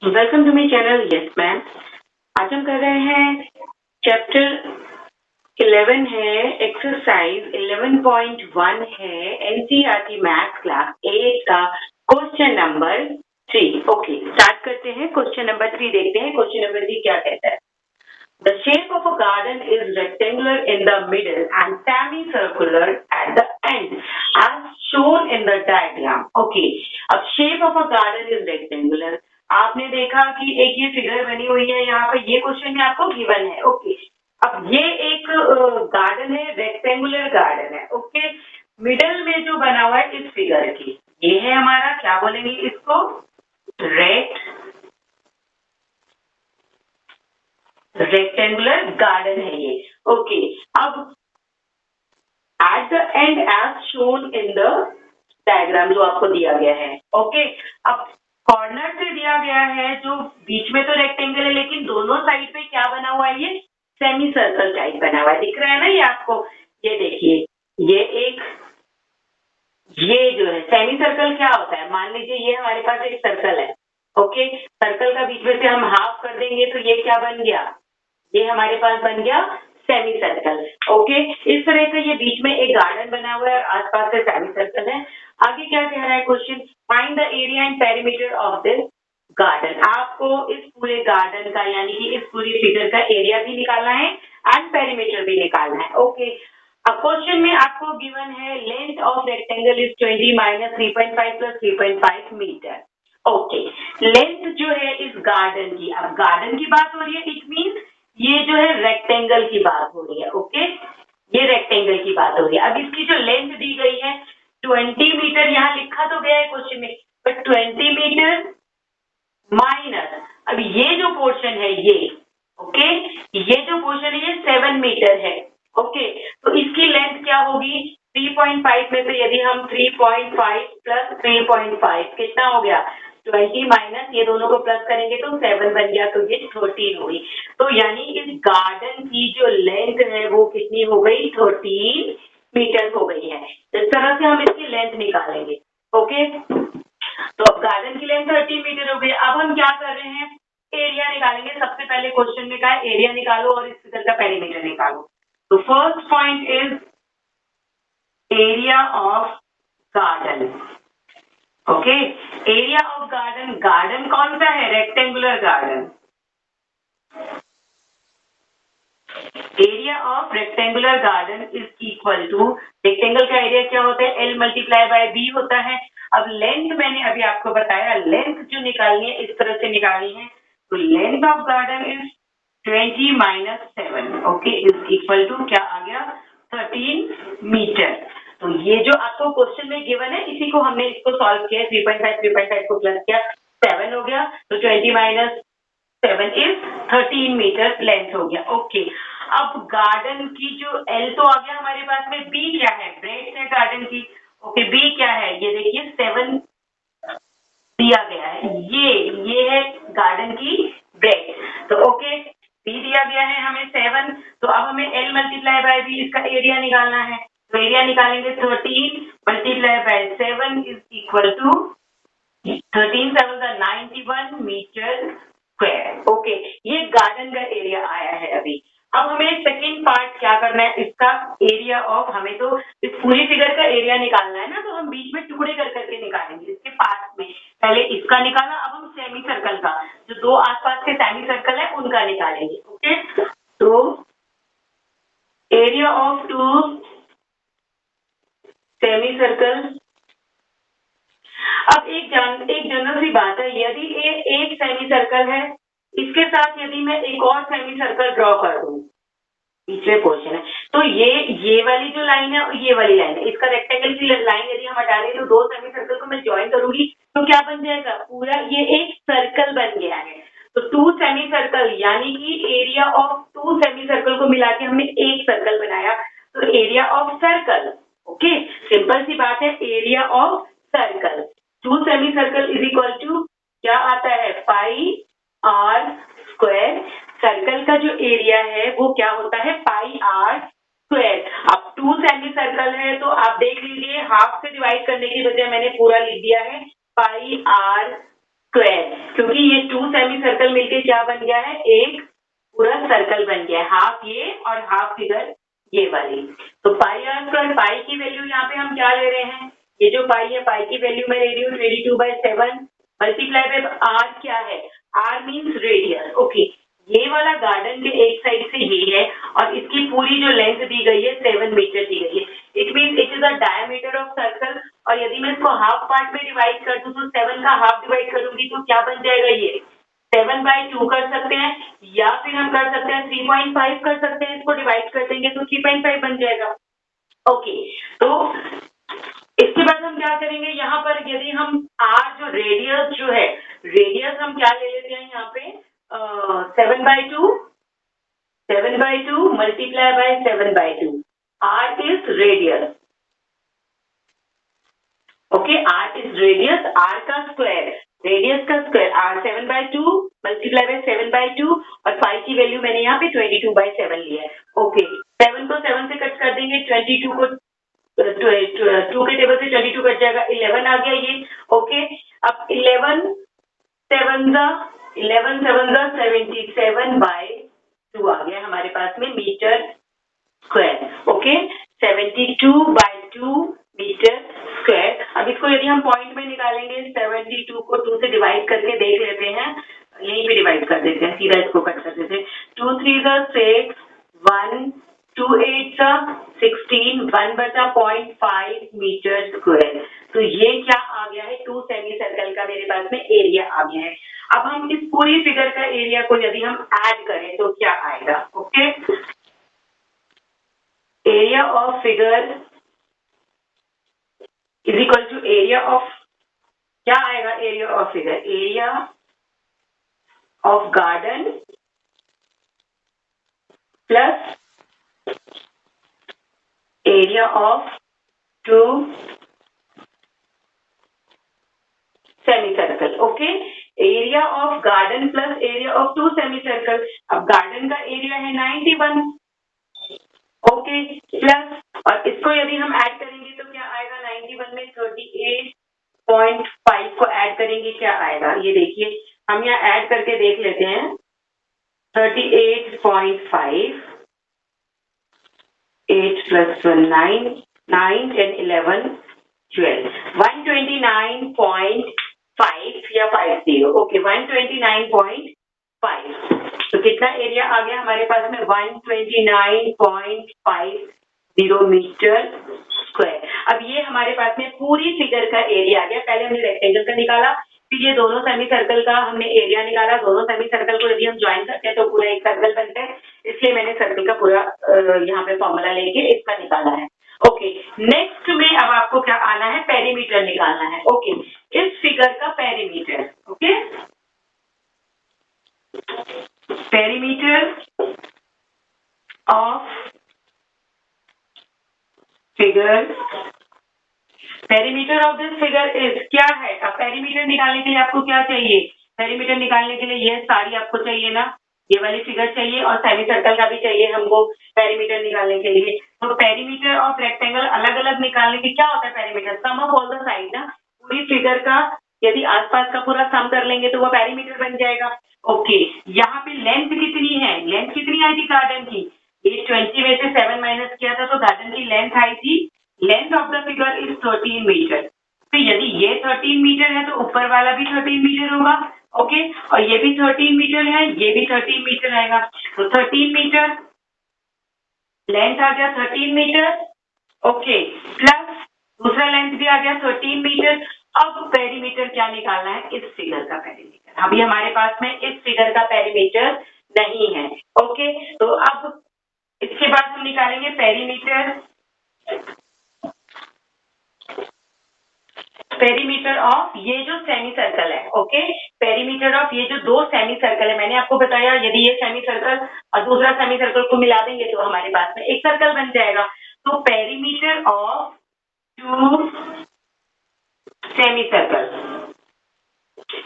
Welcome to my channel. Yes ma'am, आज हम कर रहे हैं चैप्टर 11 है, एक्सरसाइज 11.1 है, एनसीईआरटी मैथ्स क्लास 8 का क्वेश्चन नंबर 3। ओके, स्टार्ट करते हैं। क्वेश्चन नंबर 3 देखते हैं। क्वेश्चन नंबर 3 क्या कहता है? The shape of a garden is rectangular in the middle and semicircular at the end, as shown in the diagram. Okay, अब shape of a garden is rectangular. आपने देखा कि एक ये फिगर बनी हुई है यहाँ पे, ये क्वेश्चन में आपको गिवन है। ओके, अब ये एक गार्डन है, रेक्टेंगुलर गार्डन है। ओके, मिडल में जो बना हुआ है इस फिगर की, ये है हमारा, क्या बोलेंगे इसको, रेक्टेंगुलर गार्डन है ये। ओके, अब at the end as shown in the diagram जो आपको दिया गया है। ओके, अब कॉर्नर से दिया गया है, जो बीच में तो रेक्टेंगल है लेकिन दोनों साइड पे क्या बना हुआ है, ये सेमी सर्कल टाइप बना हुआ है। दिख रहा है ना ये आपको? ये देखिए, ये जो है सेमी सर्कल क्या होता है, मान लीजिए ये हमारे पास एक सर्कल है। ओके, सर्कल का बीच में से हम हाफ कर देंगे तो ये क्या बन गया, ये हमारे पास बन गया सेमी सर्कल। ओके, इस तरह से ये बीच में एक गार्डन बना हुआ है और आसपास से सेमी सर्कल है। आगे क्या कह रहा है question? Find the area and perimeter of this garden. आपको इस पूरे गार्डन का, यानी कि इस पूरी फिगर का एरिया भी निकालना है एंड पेरीमीटर भी निकालना है। ओके, अब क्वेश्चन में आपको गिवन है length of rectangle is 20 minus 3.5 plus 3.5 metre. Okay, length जो है इस गार्डन की, अब गार्डन की बात हो रही है, इट मीन ये जो है रेक्टेंगल की बात हो रही है। ओके, ये रेक्टेंगल की बात हो रही है। अब इसकी जो लेंथ दी गई है 20 मीटर, यहाँ लिखा तो गया है क्वेश्चन में, बट 20 मीटर माइनस, अब ये जो पोर्शन है ये, ओके, ये जो पोर्शन है ये 7 मीटर है। ओके, तो इसकी लेंथ क्या होगी? 3.5 में से यदि हम 3.5 प्लस 3.5 कितना हो गया, 20 माइनस ये दोनों को प्लस करेंगे तो 7 बन गया, तो ये 13 हुई। तो यानी इस गार्डन की जो लेंथ है वो कितनी हो गई, 13 मीटर हो गई है। इस तरह से हम इसकी लेंथ निकालेंगे। ओके, तो अब गार्डन की लेंथ 13 मीटर हो गई। अब हम क्या कर रहे हैं, एरिया निकालेंगे। सबसे पहले क्वेश्चन में कहा एरिया निकालो और इस फिगर का पेरीमीटर निकालो। तो first point is area of garden. Okay, area of garden, garden कौन सा है, rectangular garden. Area of rectangular garden is equal to, rectangle का एरिया क्या होता है, L मल्टीप्लाई बाय B होता है। अब लेंथ मैंने अभी आपको बताया, लेंथ जो निकालनी है इस तरह से निकालनी है, तो length of garden is 20 minus 7, okay, is equal to क्या आ गया, 13 मीटर। तो ये जो आपको क्वेश्चन में गिवन है, इसी को हमने इसको सॉल्व किया, 3.5 को प्लस किया, 7 हो गया, तो 20 माइनस 7 इज 13 मीटर लेंथ हो गया। ओके, अब गार्डन की जो L तो आ गया हमारे पास में, B क्या है, ब्रेड्थ है गार्डन की। ओके, B क्या है, ये देखिए 7 दिया गया है, ये है गार्डन की ब्रेड्थ। तो ओके, B दिया गया है हमें 7, तो अब हमें L मल्टीप्लाई बाय B इसका एरिया निकालना है। तो एरिया निकालेंगे 13 multiply by 7 is equal to 13 7 का 91 मीटर स्क्वायर। ओके, ये गार्डन का एरिया आया है अभी। अब हमें सेकंड पार्ट क्या करना है, इसका एरिया ऑफ, हमें तो इस पूरी फिगर का एरिया निकालना है ना, तो हम बीच में टुकड़े कर करके निकालेंगे इसके पास में। पहले इसका निकाला, अब हम सेमी सर्कल का, जो दो आसपास के सेमी सर्कल है उनका निकालेंगे। ओके, तो area of two semi circle. अब एक जनरल सी बात है, यदि एक सेमी सर्कल है, इसके साथ यदि मैं एक और सेमी सर्कल ड्रॉ कर दूं, पीछे पोर्शन है, तो ये वाली जो लाइन है और ये वाली लाइन है, इसका रेक्टेंगल की लाइन यदि हम हटा दें तो दो सेमी सर्कल को मैं ज्वाइन करूंगी तो क्या बन जाएगा, पूरा ये एक सर्कल बन गया है। तो 2 सेमी सर्कल, यानी कि एरिया ऑफ 2 सेमी सर्कल को मिला के हमने एक सर्कल बनाया, तो area of circle. Okay, simple सी बात है, area of circle 2 semi circle is equal to क्या आता है, पाई आर स्क्वायर। सर्कल का जो एरिया है वो क्या होता है, पाई आर स्क्वायर। अब 2 सेमी सर्कल है तो आप देख लीजिए, हाफ से डिवाइड करने की बजाय मैंने पूरा लिख दिया है, पाई आर स्क्वायर, क्योंकि ये 2 सेमी सर्कल मिलके क्या बन गया है, एक पूरा सर्कल बन गया है, हाफ ये और हाफ फिगर ये वाली। तो पाई आर स्क्वायर, पाई की वैल्यू यहाँ पे हम क्या ले रहे हैं, ये जो पाई है, पाई की वैल्यू मैं ले रही हूँ 22/7 मल्टीप्लाई बाय आर क्या है, आर मीन्स रेडियस। ओके, ये वाला गार्डन के एक साइड से ये है और इसकी पूरी जो लेंथ दी गई है 7 मीटर दी गई है। It means it is the diameter of circle. और यदि मैं इसको हाफ पार्ट में डिवाइड कर दूं तो 7 का हाफ डिवाइड करूंगी तो क्या बन जाएगा, ये 7/2 कर सकते हैं, या फिर हम कर सकते हैं 3.5 कर सकते हैं, इसको डिवाइड कर देंगे तो 3.5 बन जाएगा। ओके, तो इसके बाद हम क्या करेंगे, यहाँ पर यदि हम आर जो रेडियस जो है, रेडियस हम क्या ले लेते हैं यहाँ पे 7/2 multiply by 7/2, r is radius. Okay, r is radius, r का स्क्वायर, रेडियस का स्क्वायर, आर 7/2 मल्टीप्लाई बाय 7/2 और पाई की वैल्यू मैंने यहाँ पे 22/7 लिया है। ओके, 7 को 7 से कट कर देंगे, 22 को 2 के टेबल से 22 कट जाएगा, 11 आ गया ये। ओके, अब 11/7 आ गया हमारे पास में metre square. Okay, 72/2 metre square. अब इसको यदि हम पॉइंट में निकालेंगे, 72 को 2 से डिवाइड करके देख लेते हैं, यहीं पे डिवाइड कर देते हैं, सीधा इसको कट कर देते हैं। 2 3 6 1 2 8 16 1 बचा 0.5 मीटर स्क्वायर। तो ये क्या आ गया है, 2 सेमी सर्कल का मेरे पास में एरिया आ गया है। अब हम इस पूरी फिगर का एरिया को यदि हम ऐड करें तो क्या आएगा। Okay, area of figure is equal to area of, क्या आएगा area of figure, area of garden plus area of 2 semicircle। Okay, area of garden plus area of 2 semicircle. अब गार्डन का एरिया है 91, ओके, प्लस, और इसको यदि हम add करेंगे तो क्या आएगा, 91 में 38.5 को ऐड करेंगे, क्या आएगा ये देखिए, हम यहाँ ऐड करके देख लेते हैं। 38.5, 8 + 1 9 9 10 11 12 129.5 या 50। ओके, 129.5। तो कितना एरिया आ गया हमारे पास में, 129.50 मीटर स्क्वायर। अब ये हमारे पास में पूरी फिगर का एरिया आ गया। पहले हमने रेक्टेंगल का निकाला, फिर ये दोनों सेमी सर्कल का हमने एरिया निकाला। दोनों सेमी सर्कल को यदि हम ज्वाइन करते हैं तो पूरा एक सर्कल बनता है, इसलिए मैंने सर्कल का पूरा यहाँ पे फॉर्मूला लेके इसका निकाला है। ओके, नेक्स्ट में अब आपको क्या आना है, पेरीमीटर निकालना है। ओके, इस फिगर का perimeter, okay, perimeter of figure, perimeter of this figure is क्या है। अब पेरीमीटर निकालने के लिए आपको क्या चाहिए, पेरीमीटर निकालने के लिए ये सारी आपको चाहिए ना, ये वाली फिगर चाहिए और सेमी सर्कल का भी चाहिए हमको पेरीमीटर निकालने के लिए। तो पेरीमीटर ऑफ रेक्टेंगल अलग अलग निकालने के क्या होता है, perimeter sum of all the side ना, पूरी फिगर का यदि आसपास का पूरा सम कर लेंगे तो वो पेरीमीटर बन जाएगा। ओके, यहाँ पे लेंथ कितनी है, लेंथ कितनी आई थी गार्डन की, ये 20 में से 7 माइनस किया था तो गार्डन की लेंथ आई थी, length of the figure is 13 metre. तो यदि ये 13 मीटर है तो ऊपर वाला भी 13 मीटर होगा। ओके, और ये भी 13 मीटर है, ये भी 13 मीटर आएगा। तो 13 मीटर लेंथ आ गया 13 मीटर। ओके, प्लस दूसरा लेंथ भी आ गया 13 मीटर। अब पेरीमीटर क्या निकालना है, इस फिगर का पेरीमीटर। अभी हमारे पास में इस फिगर का पेरीमीटर नहीं है। ओके, तो अब इसके बाद हम निकालेंगे पेरीमीटर, पेरीमीटर ऑफ ये जो सेमी सर्कल है। ओके, पेरीमीटर ऑफ ये जो 2 सेमी सर्कल है, मैंने आपको बताया यदि ये सेमी सर्कल और दूसरा सेमी सर्कल को मिला देंगे तो हमारे पास में एक सर्कल बन जाएगा। तो perimeter of 2 semi circle,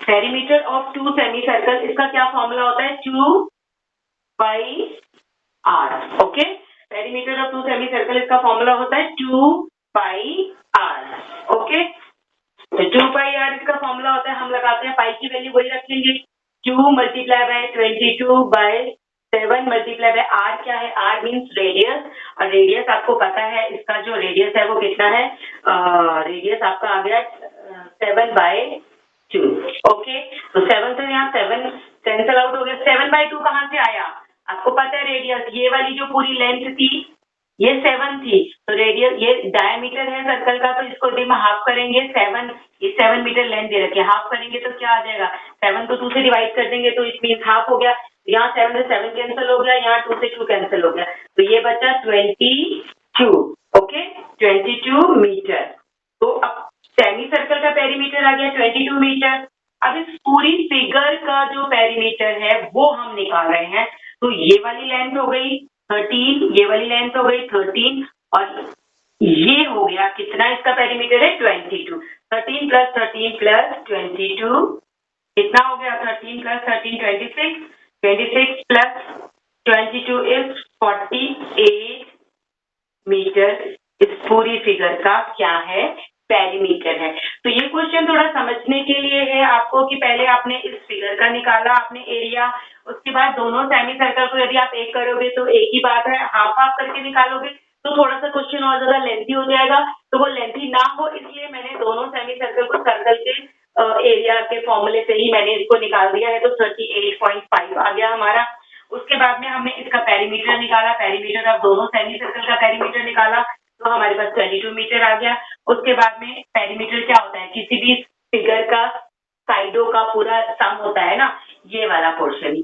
perimeter of 2 semi circle, इसका क्या फॉर्मूला होता है, 2πr। Okay, perimeter of 2 semi circle, इसका फॉर्मूला होता है 2πr। ओके, तो 2πr इसका फॉर्मूला होता है, हम लगाते हैं पाई की वैल्यू वही रखेंगे 2 multiply by 22/7 multiply by r क्या है, आर मीन्स रेडियस, और रेडियस आपको पता है इसका जो रेडियस है वो कितना है, रेडियस आपका आ गया 7/2। ओके, तो 7 से यहाँ 7 कैंसल आउट हो गया, 7/2 कहाँ से आया, आपको पता है रेडियस, ये वाली जो पूरी लेंथ थी ये 7 थी, तो रेडियस ये डायमीटर है सर्कल का, तो इसको यदि हम हाफ करेंगे 7, ये 7 मीटर लेंथ दे रखी है, हाफ करेंगे तो क्या आ जाएगा, 7 को 2 से डिवाइड कर देंगे तो इट मीन हाफ हो गया, यहाँ 7 से 7 कैंसिल हो गया, यहाँ 2 से 2 कैंसिल हो गया, तो ये बचा 22। Okay, 22 metre. तो अब सेमी सर्कल का पेरीमीटर आ गया 22 मीटर। अब इस पूरी फिगर का जो पेरीमीटर है वो हम निकाल रहे हैं, तो ये वाली लेंथ हो गई 13, ये वाली लेंथ हो गई 13, और ये हो गया कितना, इसका पेरीमीटर है 22। 13 प्लस 13 प्लस 22 कितना हो गया, 13 प्लस 13 26, 26 प्लस 22 इज 48 मीटर। इस पूरी फिगर का क्या है, पेरीमीटर है। तो ये क्वेश्चन थोड़ा समझने के लिए है आपको कि पहले आपने इस फिगर का निकाला आपने एरिया, उसके बाद दोनों सेमी सर्कल को यदि आप एक करोगे तो एक ही बात है, हाफ हाफ करके निकालोगे तो थोड़ा सा क्वेश्चन और ज्यादा लेंथी हो जाएगा, तो वो लेंथी ना हो इसलिए मैंने दोनों सेमी सर्कल को सर्कल के एरिया के फॉर्मूले से ही मैंने इसको निकाल दिया है, तो 38.5 आ गया हमारा। उसके बाद में हमने इसका पेरीमीटर निकाला, पेरीमीटर अब दोनों सेमी सर्कल का पेरीमीटर निकाला तो हमारे पास 22 मीटर आ गया। उसके बाद में पेरीमीटर क्या होता है, किसी भी फिगर का साइडों का पूरा सम होता है ना, ये वाला पोर्शन,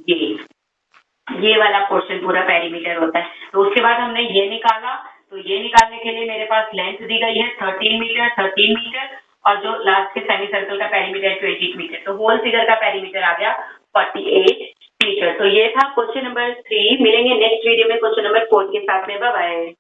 ये वाला पोर्शन पूरा पेरीमीटर होता है। तो उसके बाद हमने ये निकाला, तो ये निकालने के लिए मेरे पास लेंथ दी गई है 13 मीटर, 13 मीटर, और जो लास्ट के सेमी सर्कल का पेरीमीटर है 20 मीटर, तो होल फिगर का पेरीमीटर आ गया 48 मीटर। तो ये था क्वेश्चन नंबर 3। मिलेंगे नेक्स्ट वीडियो में क्वेश्चन नंबर 4 के साथ में। Bye bye.